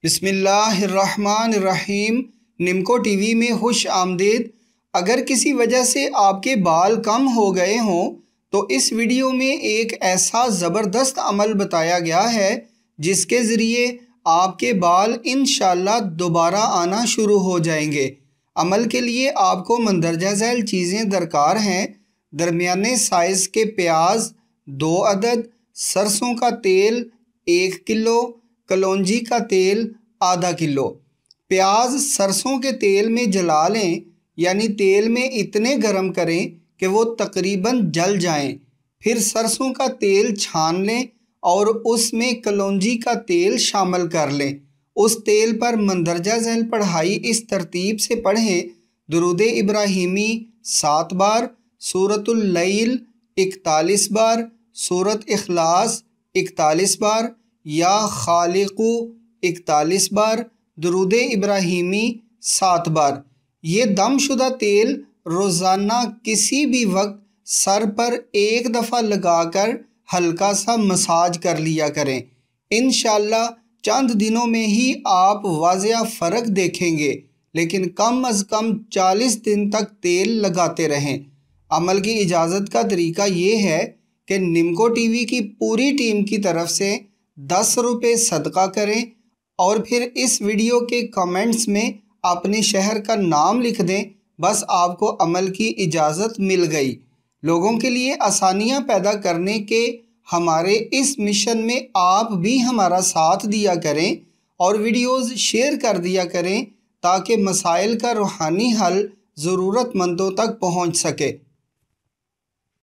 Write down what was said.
बिस्मिल्लाहिर्रहमानिर्रहीम। निमको टीवी में खुश आमदीद। अगर किसी वजह से आपके बाल कम हो गए हों तो इस वीडियो में एक ऐसा ज़बरदस्त अमल बताया गया है जिसके ज़रिए आपके बाल इंशाअल्लाह दोबारा आना शुरू हो जाएंगे। अमल के लिए आपको मंदरजा झैल चीज़ें दरकार हैं। दरमियाने साइज़ के प्याज 2 अदद, सरसों का तेल 1 किलो, कलौंजी का तेल आधा किलो। प्याज सरसों के तेल में जला लें, यानी तेल में इतने गर्म करें कि वो तकरीबन जल जाएं। फिर सरसों का तेल छान लें और उसमें कलौंजी का तेल शामिल कर लें। उस तेल पर मंदरजा झैल पढ़ाई इस तरतीब से पढ़ें: दुरूद इब्राहिमी 7 बार, सूरतुल लैल 41 बार, सूरत इखलास 41 बार, या खालिकू 41 बार, दुरूद इब्राहिमी 7 बार। ये दमशुदा तेल रोज़ाना किसी भी वक्त सर पर एक दफ़ा लगाकर हल्का सा मसाज कर लिया करें। इंशाअल्लाह चंद दिनों में ही आप वाज़िया फ़र्क देखेंगे, लेकिन कम अज़ कम 40 दिन तक तेल लगाते रहें। अमल की इजाज़त का तरीका ये है कि निमको टीवी की पूरी टीम की तरफ से 10 रुपये सदका करें और फिर इस वीडियो के कमेंट्स में अपने शहर का नाम लिख दें। बस आपको अमल की इजाज़त मिल गई। लोगों के लिए आसानियां पैदा करने के हमारे इस मिशन में आप भी हमारा साथ दिया करें और वीडियोस शेयर कर दिया करें ताकि मसाइल का रूहानी हल ज़रूरतमंदों तक पहुंच सके।